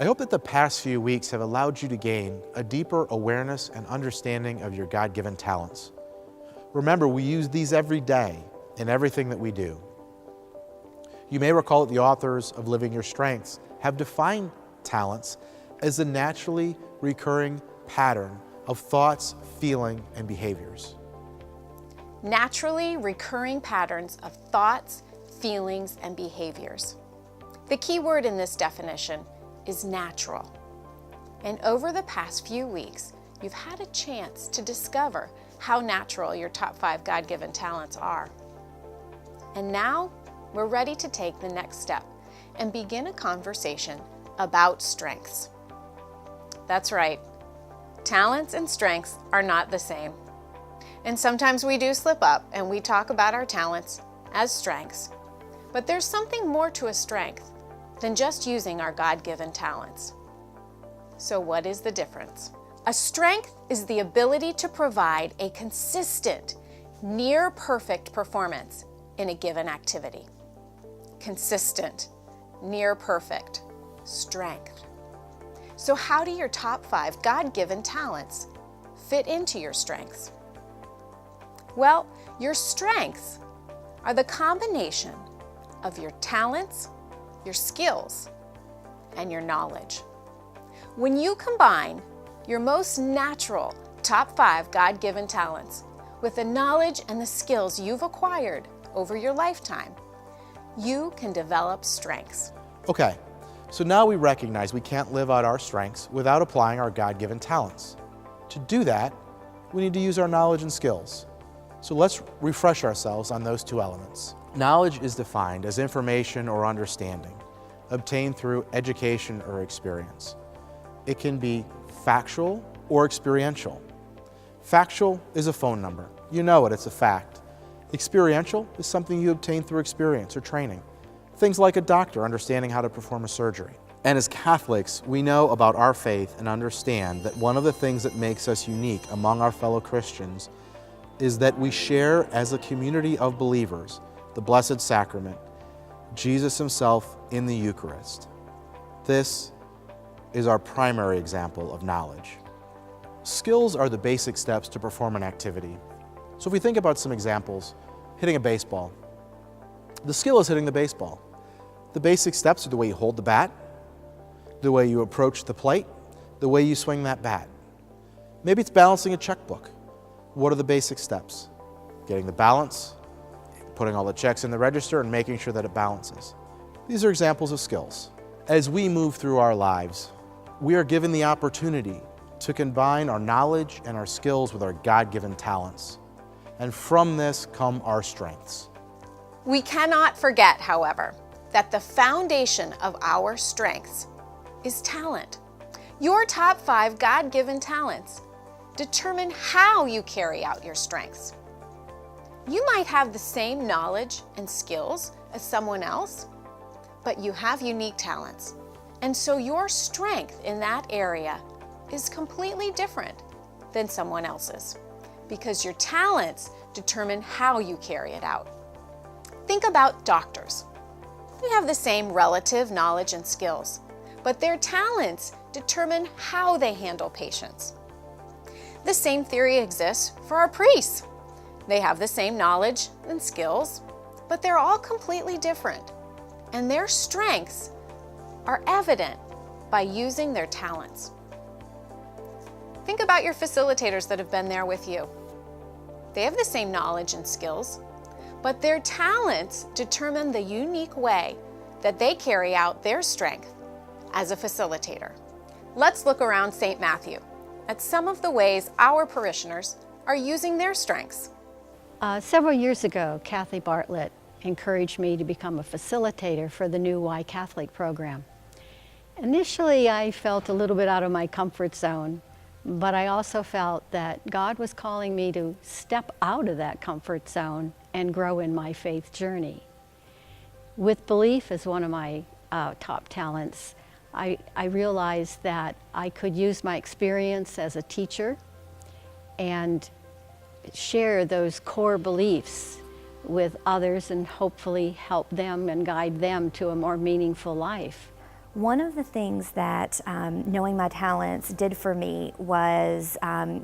I hope that the past few weeks have allowed you to gain a deeper awareness and understanding of your God-given talents. Remember, we use these every day in everything that we do. You may recall that the authors of Living Your Strengths have defined talents as a naturally recurring pattern of thoughts, feeling, and behaviors. Naturally recurring patterns of thoughts, feelings, and behaviors. The key word in this definition is natural. And over the past few weeks, you've had a chance to discover how natural your top 5 God-given talents are. And now we're ready to take the next step and begin a conversation about strengths. That's right. Talents and strengths are not the same. And sometimes we do slip up and we talk about our talents as strengths. But there's something more to a strength than just using our God-given talents. So what is the difference? A strength is the ability to provide a consistent, near-perfect performance in a given activity. Consistent, near-perfect, strength. So how do your top 5 God-given talents fit into your strengths? Well, your strengths are the combination of your talents, your skills, and your knowledge. When you combine your most natural top 5 God-given talents with the knowledge and the skills you've acquired over your lifetime, you can develop strengths. Okay, so now we recognize we can't live out our strengths without applying our God-given talents. To do that, we need to use our knowledge and skills. So let's refresh ourselves on those 2 elements. Knowledge is defined as information or understanding obtained through education or experience. It can be factual or experiential. Factual is a phone number. You know it, it's a fact. Experiential is something you obtain through experience or training. Things like a doctor understanding how to perform a surgery. And as Catholics, we know about our faith and understand that one of the things that makes us unique among our fellow Christians is that we share as a community of believers the Blessed Sacrament, Jesus Himself in the Eucharist. This is our primary example of knowledge. Skills are the basic steps to perform an activity. So if we think about some examples, hitting a baseball. The skill is hitting the baseball. The basic steps are the way you hold the bat, the way you approach the plate, the way you swing that bat. Maybe it's balancing a checkbook. What are the basic steps? Getting the balance, putting all the checks in the register, and making sure that it balances. These are examples of skills. As we move through our lives, we are given the opportunity to combine our knowledge and our skills with our God-given talents. And from this come our strengths. We cannot forget, however, that the foundation of our strengths is talent. Your top 5 God-given talents determine how you carry out your strengths. You might have the same knowledge and skills as someone else, but you have unique talents. And so your strength in that area is completely different than someone else's, because your talents determine how you carry it out. Think about doctors. They have the same relative knowledge and skills, but their talents determine how they handle patients. The same theory exists for our priests. They have the same knowledge and skills, but they're all completely different, and their strengths are evident by using their talents. Think about your facilitators that have been there with you. They have the same knowledge and skills, but their talents determine the unique way that they carry out their strength as a facilitator. Let's look around St. Matthew at some of the ways our parishioners are using their strengths. Several years ago, Kathy Bartlett encouraged me to become a facilitator for the new Y Catholic program. Initially, I felt a little bit out of my comfort zone, but I also felt that God was calling me to step out of that comfort zone and grow in my faith journey. With belief as one of my top talents, I realized that I could use my experience as a teacher and share those core beliefs with others and hopefully help them and guide them to a more meaningful life. One of the things that knowing my talents did for me was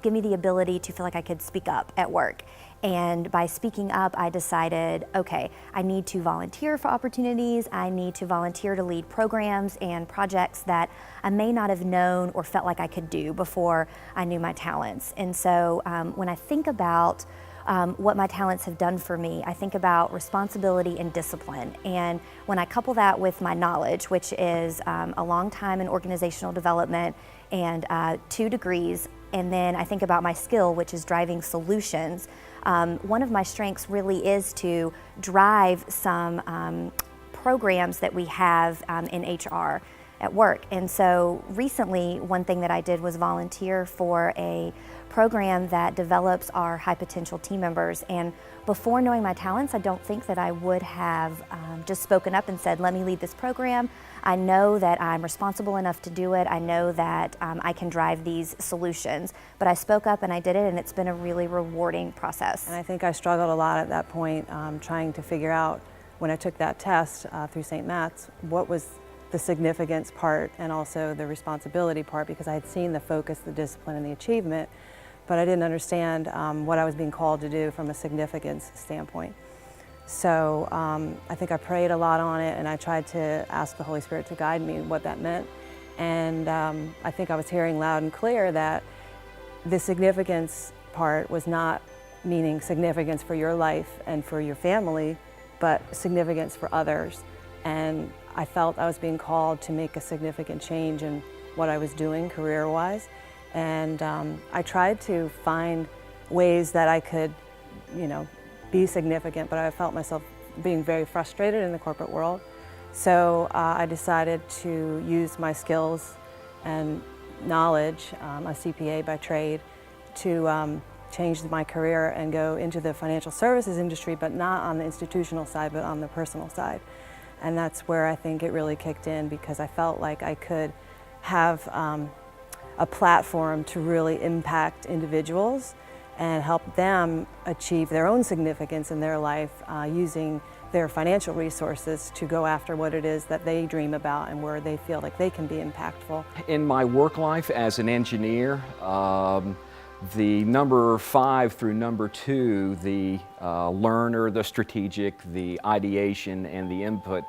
give me the ability to feel like I could speak up at work. And by speaking up, I decided, okay, I need to volunteer for opportunities. I need to volunteer to lead programs and projects that I may not have known or felt like I could do before I knew my talents. And so when I think about what my talents have done for me, I think about responsibility and discipline. And when I couple that with my knowledge, which is a long time in organizational development and 2 degrees, and then I think about my skill, which is driving solutions, one of my strengths really is to drive some programs that we have in HR at work. And so recently, one thing that I did was volunteer for a program that develops our high potential team members. And before knowing my talents, I don't think that I would have just spoken up and said, let me lead this program. I know that I'm responsible enough to do it. I know that I can drive these solutions. But I spoke up and I did it, and it's been a really rewarding process. And I think I struggled a lot at that point, trying to figure out, when I took that test through St. Matt's, what was the significance part and also the responsibility part, because I had seen the focus, the discipline, and the achievement, but I didn't understand what I was being called to do from a significance standpoint. So I think I prayed a lot on it, and I tried to ask the Holy Spirit to guide me what that meant. And I think I was hearing loud and clear that the significance part was not meaning significance for your life and for your family, but significance for others. And I felt I was being called to make a significant change in what I was doing career-wise. And I tried to find ways that I could, be significant, but I felt myself being very frustrated in the corporate world. So I decided to use my skills and knowledge, a CPA by trade, to change my career and go into the financial services industry, but not on the institutional side, but on the personal side. And that's where I think it really kicked in, because I felt like I could have a platform to really impact individuals and help them achieve their own significance in their life using their financial resources to go after what it is that they dream about and where they feel like they can be impactful. In my work life as an engineer, the number 5 through number 2, the learner, the strategic, the ideation, and the input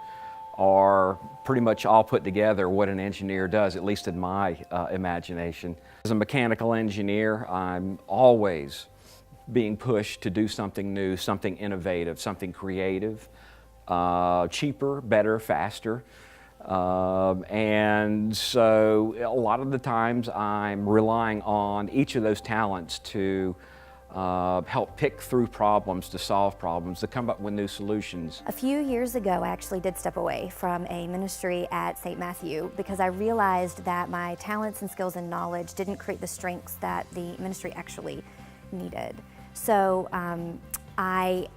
are pretty much all put together what an engineer does, at least in my imagination. As a mechanical engineer, I'm always being pushed to do something new, something innovative, something creative, cheaper, better, faster. And so a lot of the times I'm relying on each of those talents to help pick through problems, to solve problems, to come up with new solutions. A few years ago, I actually did step away from a ministry at St. Matthew because I realized that my talents and skills and knowledge didn't create the strengths that the ministry actually needed. So I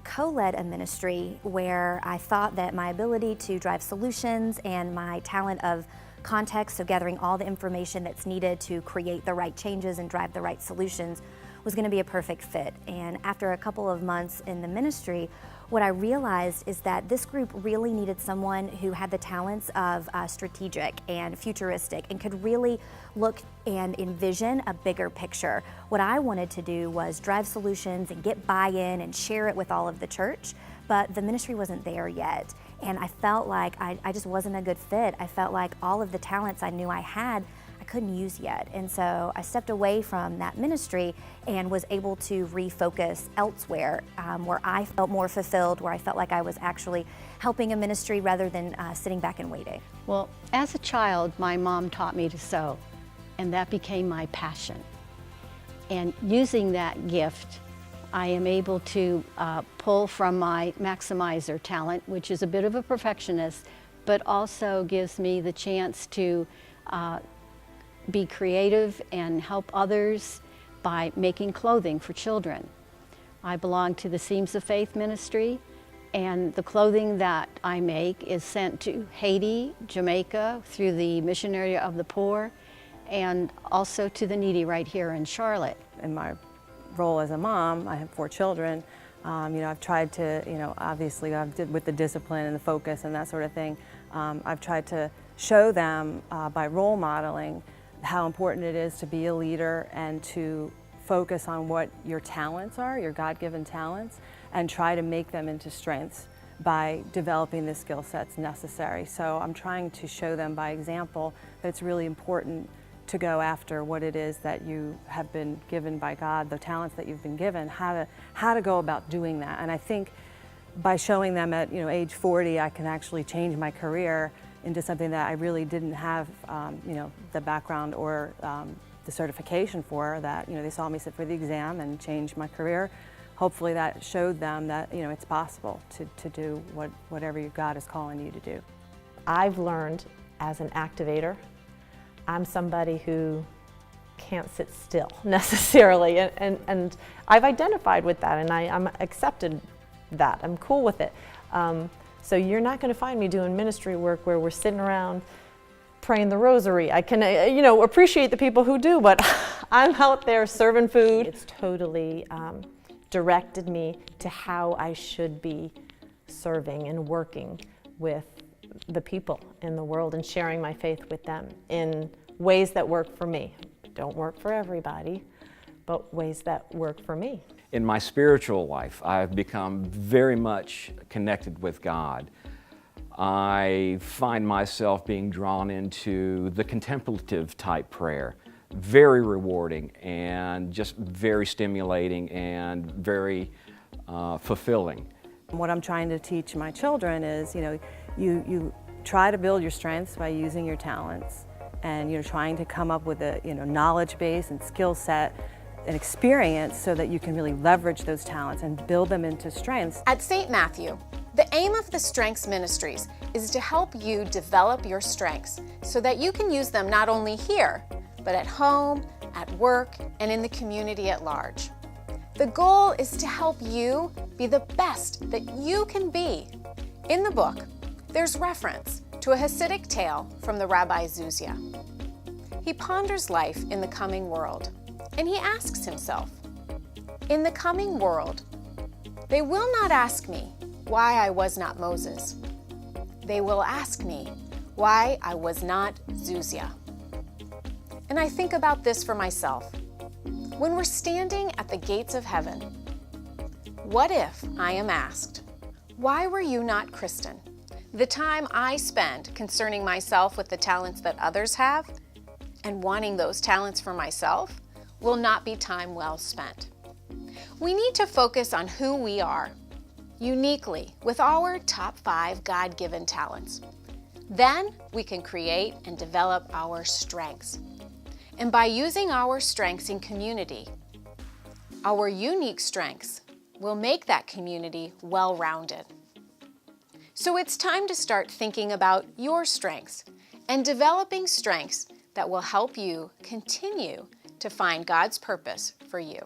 co-led a ministry where I thought that my ability to drive solutions and my talent of context, so gathering all the information that's needed to create the right changes and drive the right solutions, was going to be a perfect fit. And after a couple of months in the ministry, what I realized is that this group really needed someone who had the talents of strategic and futuristic and could really look and envision a bigger picture. What I wanted to do was drive solutions and get buy-in and share it with all of the church, but the ministry wasn't there yet. And I felt like I just wasn't a good fit. I felt like all of the talents I knew I had, I couldn't use yet. And so I stepped away from that ministry and was able to refocus elsewhere, where I felt more fulfilled, where I felt like I was actually helping a ministry rather than sitting back and waiting. Well, as a child, my mom taught me to sew, and that became my passion. And using that gift, I am able to pull from my maximizer talent, which is a bit of a perfectionist, but also gives me the chance to be creative and help others by making clothing for children. I belong to the Seams of Faith ministry, and the clothing that I make is sent to Haiti, Jamaica, through the Missionary of the Poor, and also to the needy right here in Charlotte. In my role as a mom, I have 4 children. I've tried to, obviously with the discipline and the focus and that sort of thing, I've tried to show them by role modeling how important it is to be a leader and to focus on what your talents are, your God-given talents, and try to make them into strengths by developing the skill sets necessary. So I'm trying to show them by example that it's really important to go after what it is that you have been given by God, the talents that you've been given, how to go about doing that. And I think by showing them at age 40, I can actually change my career into something that I really didn't have the background or the certification for, that they saw me sit for the exam and change my career. Hopefully that showed them that it's possible to do whatever God is calling you to do. I've learned as an activator, I'm somebody who can't sit still necessarily, and I've identified with that, and I'm accepted that. I'm cool with it. So you're not going to find me doing ministry work where we're sitting around praying the rosary. I can, appreciate the people who do, but I'm out there serving food. It's totally directed me to how I should be serving and working with the people in the world and sharing my faith with them in ways that work for me. Don't work for everybody, but ways that work for me. In my spiritual life, I've become very much connected with God. I find myself being drawn into the contemplative type prayer. Very rewarding and just very stimulating and very fulfilling. What I'm trying to teach my children is, you try to build your strengths by using your talents, and trying to come up with a knowledge base and skill set and experience so that you can really leverage those talents and build them into strengths. At St. Matthew, the aim of the Strengths Ministries is to help you develop your strengths so that you can use them not only here, but at home, at work, and in the community at large. The goal is to help you be the best that you can be. In the book, there's reference to a Hasidic tale from the Rabbi Zuzia. He ponders life in the coming world, and he asks himself, in the coming world, they will not ask me why I was not Moses. They will ask me why I was not Zuzia. And I think about this for myself. When we're standing at the gates of heaven, what if I am asked, why were you not Kristen? The time I spend concerning myself with the talents that others have and wanting those talents for myself will not be time well spent. We need to focus on who we are, uniquely with our top 5 God-given talents. Then we can create and develop our strengths. And by using our strengths in community, our unique strengths will make that community well-rounded. So it's time to start thinking about your strengths and developing strengths that will help you continue to find God's purpose for you.